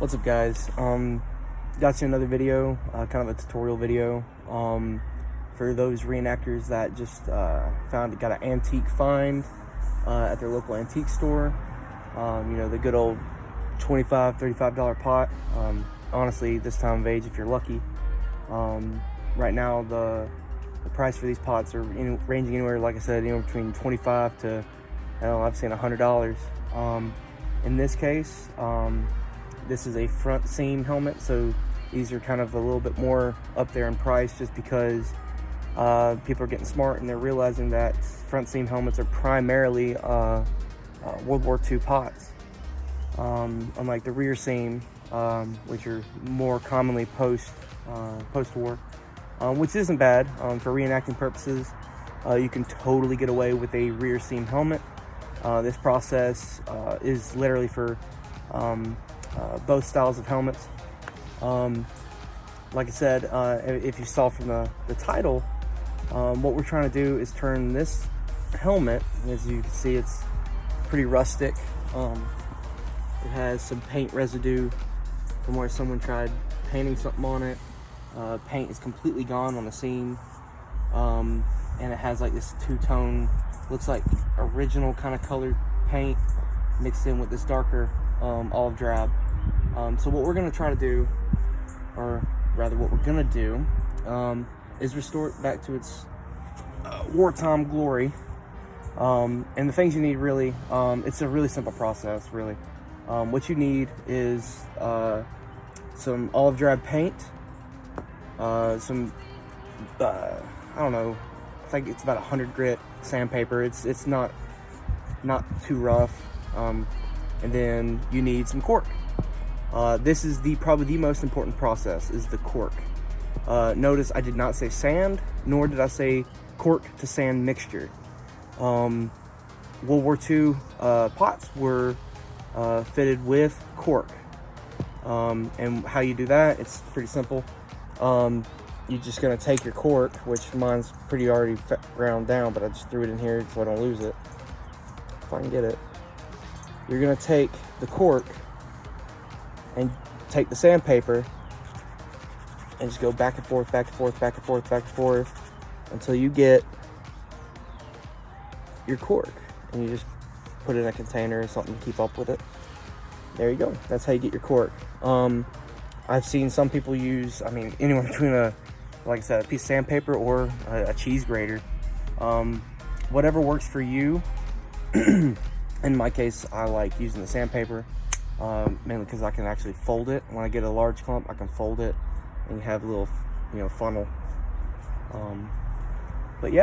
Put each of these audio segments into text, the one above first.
What's up, guys? Got you another video, kind of a tutorial video for those reenactors that just got an antique find at their local antique store. You know, the good old $25, $35 pot. Honestly, this time of age, if you're lucky. Right now, the price for these pots are ranging anywhere, like I said, between 25 to, I've seen $100. In this case, this is a front seam helmet, so these are kind of a little bit more up there in price, just because people are getting smart and they're realizing that front seam helmets are primarily World War II pots, unlike the rear seam, which are more commonly post-war, which isn't bad. For reenacting purposes, you can totally get away with a rear seam helmet. This process is literally for both styles of helmets. Like I said, if you saw from the title, what we're trying to do is turn this helmet, as you can see, it's pretty rustic. It has some paint residue from where someone tried painting something on it. Paint is completely gone on the seam, and it has like this two-tone, looks like original kind of colored paint mixed in with this darker olive drab. So what we're going to try to do, or rather what we're going to do, is restore it back to its wartime glory. And the things you need, really, it's a really simple process, really. What you need is some olive drab paint, some I don't know, I think it's about 100 grit sandpaper. It's not too rough. And then you need some cork. This is probably the most important process, is the cork. Notice I did not say sand, nor did I say cork to sand mixture. World War II pots were fitted with cork. And how you do that, it's pretty simple. You're just gonna take your cork, which mine's pretty already ground down, but I just threw it in here so I don't lose it, if I can get it. You're gonna take the cork and take the sandpaper and just go back and forth, back and forth, back and forth, back and forth until you get your cork, and you just put it in a container or something to keep up with it. There you go. That's how you get your cork. I've seen some people use, anywhere between like I said, a piece of sandpaper or a cheese grater. Whatever works for you. In my case, I like using the sandpaper, mainly because I can actually fold it. When I get a large clump, I can fold it and you have a little, funnel. Let's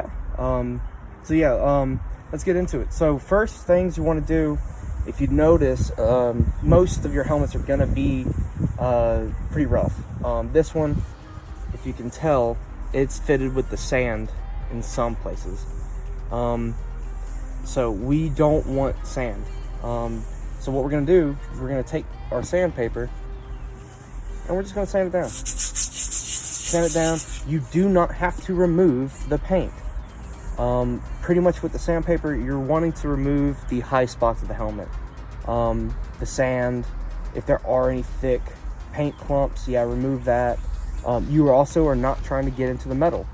get into it. So first things you want to do, if you notice, most of your helmets are gonna be pretty rough. This one, if you can tell, it's fitted with the sand in some places. So we don't want sand. So what we're gonna do, we're gonna take our sandpaper and we're just gonna sand it down. Sand it down. You do not have to remove the paint. Pretty much with the sandpaper, you're wanting to remove the high spots of the helmet. The sand, if there are any thick paint clumps, remove that. You also are not trying to get into the metal.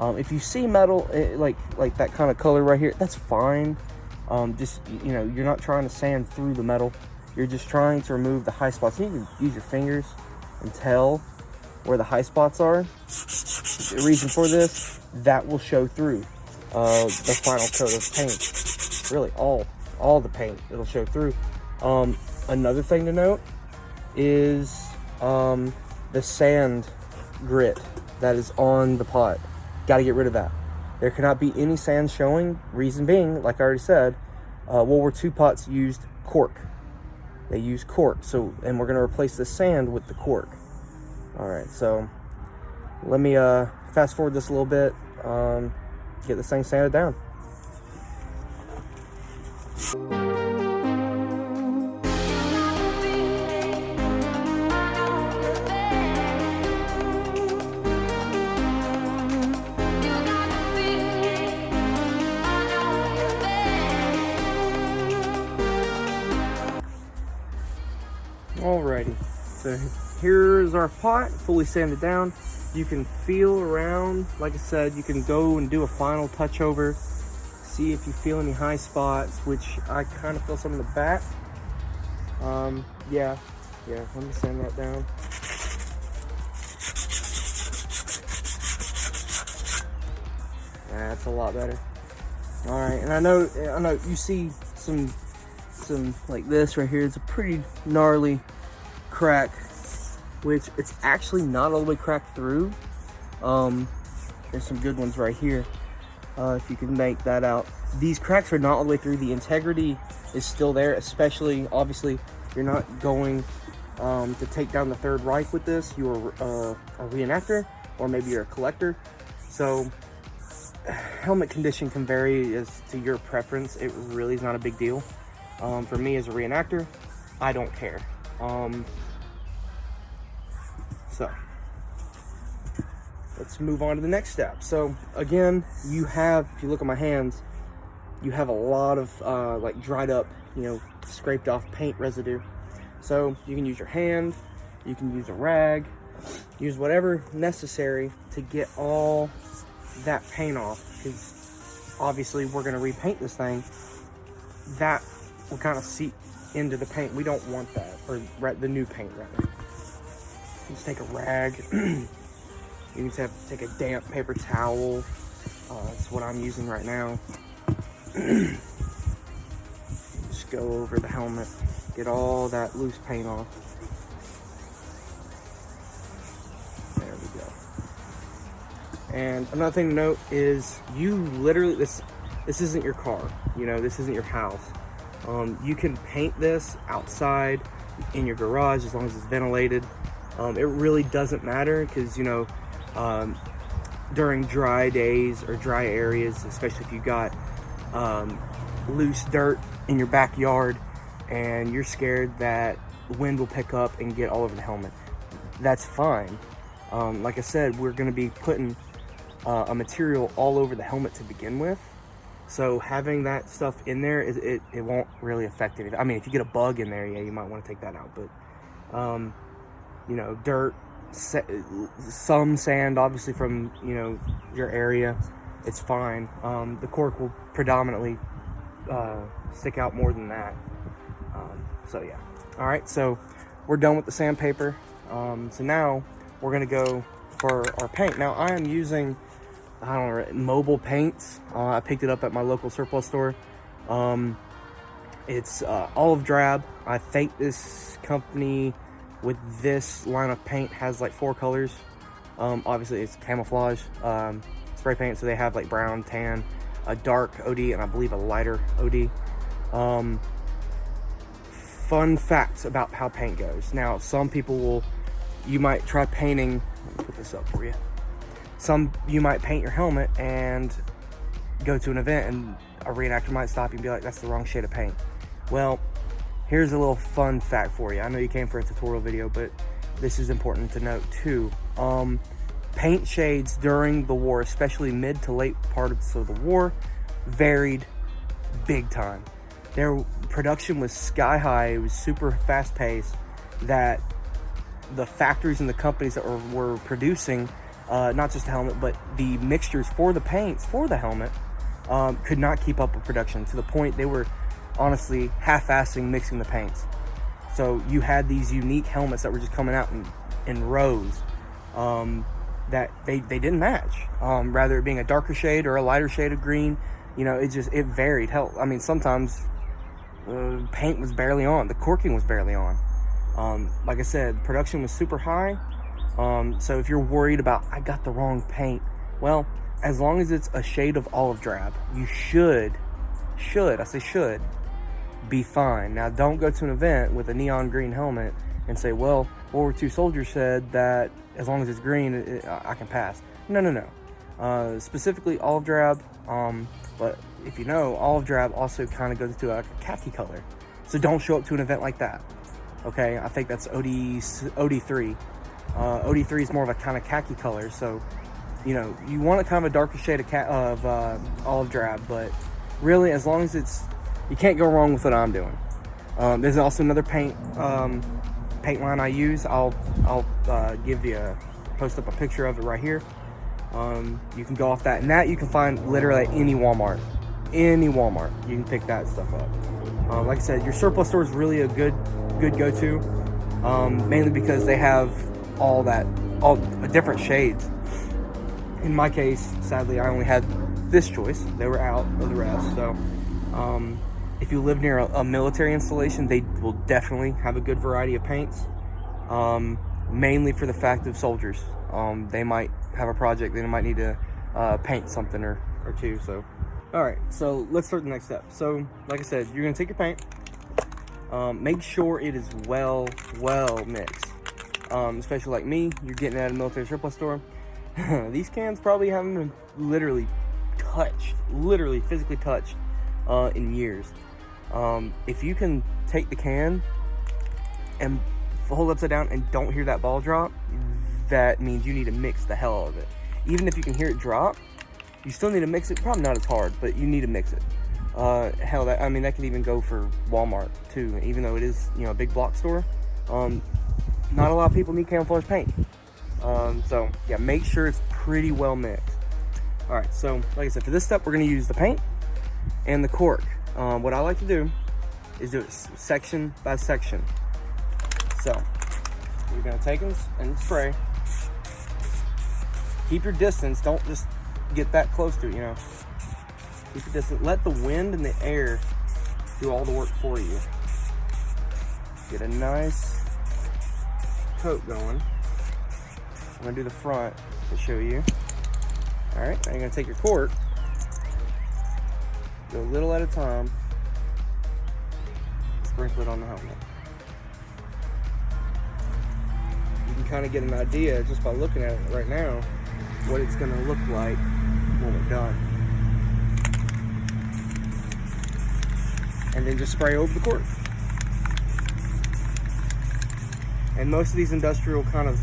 If you see metal, like that kind of color right here, that's fine. You're not trying to sand through the metal. You're just trying to remove the high spots. You can use your fingers and tell where the high spots are. The reason for this, that will show through the final coat of paint. Really, all the paint, it'll show through. Another thing to note is the sand grit that is on the pot. Got to get rid of that. There cannot be any sand showing. Reason being, like I already said, World War II pots used cork. They use cork. And we're going to replace the sand with the cork. All right, so let me fast forward this a little bit. Get this thing sanded down. Alrighty, So here's our pot, fully sanded down. You can feel around, like I said, you can go and do a final touch over, see if you feel any high spots, which I kind of feel some in the back. Yeah, let me sand that down. That's a lot better. All right, and I know you see some like this right here. It's a pretty gnarly crack, which it's actually not all the way cracked through. There's some good ones right here. If you can make that out. These cracks are not all the way through. The integrity is still there, especially, obviously, you're not going to take down the Third Reich with this. You're a reenactor, or maybe you're a collector. So helmet condition can vary as to your preference. It really is not a big deal. For me as a reenactor, I don't care. So let's move on to the next step. So again, you have, if you look at my hands, you have a lot of like dried up, scraped off paint residue. So you can use your hand, you can use a rag, use whatever necessary to get all that paint off, because obviously we're going to repaint this thing. That will kind of seep into the paint. We don't want that, or the new paint rather. Just take a rag. You can take a damp paper towel. That's what I'm using right now. Just go over the helmet, get all that loose paint off. There we go. And another thing to note is you literally, this isn't your car, this isn't your house. You can paint this outside in your garage as long as it's ventilated. It really doesn't matter, because during dry days or dry areas, especially if you got loose dirt in your backyard and you're scared that the wind will pick up and get all over the helmet, that's fine. Like I said, we're going to be putting a material all over the helmet to begin with, so having that stuff in there, it won't really affect it. I mean, if you get a bug in there, yeah, you might want to take that out, but dirt, some sand, obviously, from your area, it's fine. The cork will predominantly stick out more than that. So yeah. All right, so we're done with the sandpaper. So now we're gonna go for our paint. Now I am using, mobile paints. I picked it up at my local surplus store. It's olive drab. I think this company with this line of paint has like 4 colors. Obviously it's camouflage spray paint, so they have like brown, tan, a dark OD, and I believe a lighter OD. Fun facts about how paint goes. Now, some people you might try painting, let me put this up for you. You might paint your helmet and go to an event, and a reenactor might stop you and be like, that's the wrong shade of paint. Well, here's a little fun fact for you. I know you came for a tutorial video, but this is important to note too. Paint shades during the war, especially mid to late parts of the war, varied big time. Their production was sky high. It was super fast paced, that the factories and the companies that were producing not just the helmet, but the mixtures for the paints for the helmet could not keep up with production, to the point they were honestly half-assing mixing the paints. So you had these unique helmets that were just coming out in rows that they didn't match. Rather it being a darker shade or a lighter shade of green, it varied. Hell, I mean, sometimes paint was barely on, the corking was barely on. Like I said, production was super high. So if you're worried about, I got the wrong paint, well, as long as it's a shade of olive drab, you should be fine. Now, don't go to an event with a neon green helmet and say, well, World War II soldiers said that as long as it's green, I can pass. No. Specifically olive drab, but if you know, olive drab also kind of goes to a khaki color. So don't show up to an event like that. Okay, I think that's OD3. OD3 is more of a kind of khaki color, so you want a kind of a darker shade of olive drab, but really, as long as you can't go wrong with what I'm doing. There's also another paint paint line I use. I'll post up a picture of it right here. You can go off that, and that you can find literally at any Walmart. Any Walmart, you can pick that stuff up. Like I said, your surplus store is really a good go-to, mainly because they have all different shades. In my case, sadly, I only had this choice. They were out of the rest. So if you live near a military installation, they will definitely have a good variety of paints, mainly for the fact of soldiers. They might have a project, they might need to paint something or two. So all right, so let's start the next step. So like I said, you're gonna take your paint, make sure it is well mixed, especially like me, you're getting at a military surplus store. These cans probably haven't been literally physically touched in years. If you can take the can and hold it upside down and don't hear that ball drop, that means you need to mix the hell out of it. Even if you can hear it drop, you still need to mix it. Probably not as hard, but you need to mix it. Hell, that can even go for Walmart too. Even though it is, a big block store, not a lot of people need camouflage paint. So yeah, make sure it's pretty well mixed. All right, so like I said, for this step, we're gonna use the paint and the cork. What I like to do is do it section by section. So you're gonna take them and spray. Keep your distance. Don't just get that close to it, Keep your distance. Let the wind and the air do all the work for you. Get a nice coat going. I'm gonna do the front to show you. All right, now you're gonna take your cork, go a little at a time, sprinkle it on the helmet. You can kind of get an idea just by looking at it right now what it's gonna look like when we're done. And then just spray over the cork. And most of these industrial kind of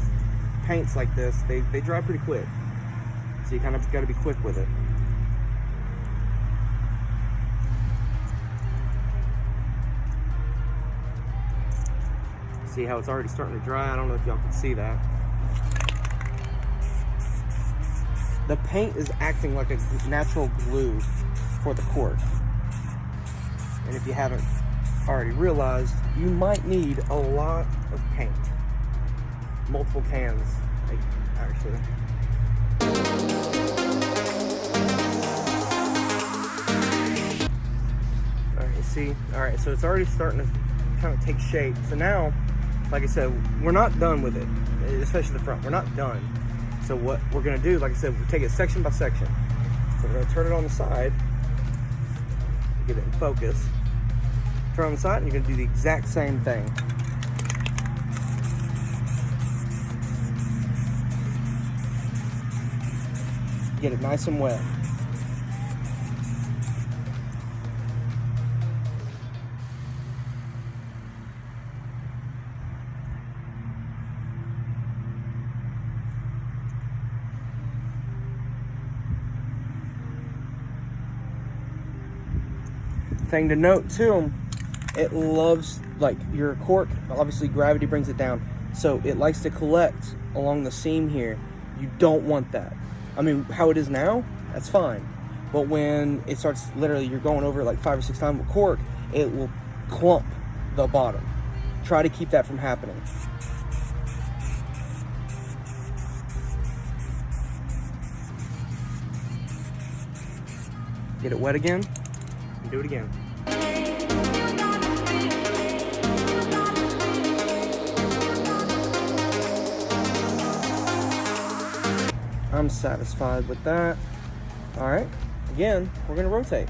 paints like this, they dry pretty quick. So you kind of got to be quick with it. See how it's already starting to dry? I don't know if y'all can see that. The paint is acting like a natural glue for the cork. And if you haven't already realized, you might need a lot of paint. Multiple cans, actually. Alright, you see? Alright, so it's already starting to kind of take shape. So now, like I said, we're not done with it, especially the front. We're not done. So what we're gonna do, like I said, we'll take it section by section. So we're gonna turn it on the side, get it in focus. Turn on the side, and you're gonna do the exact same thing. Get it nice and wet. Thing to note too, it loves, like your cork, obviously gravity brings it down, so it likes to collect along the seam here. You don't want that. I mean, how it is now, that's fine. But when it starts, literally, you're going over it like 5 or 6 times with cork, it will clump the bottom. Try to keep that from happening. Get it wet again, and do it again. I'm satisfied with that. All right, again, we're gonna rotate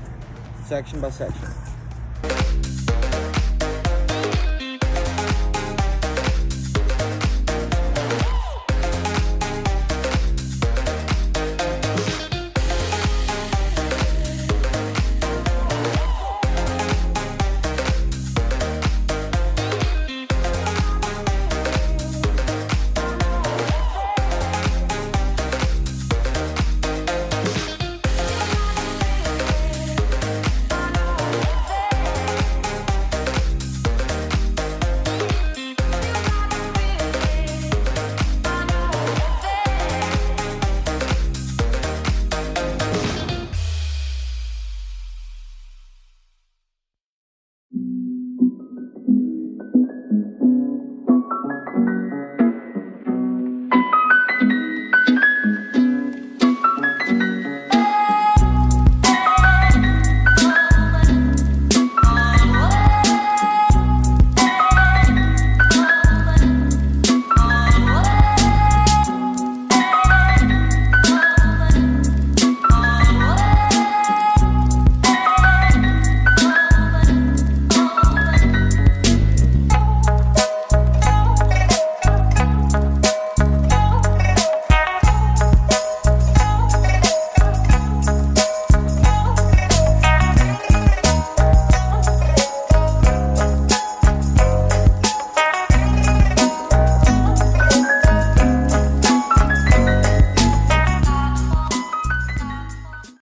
section by section.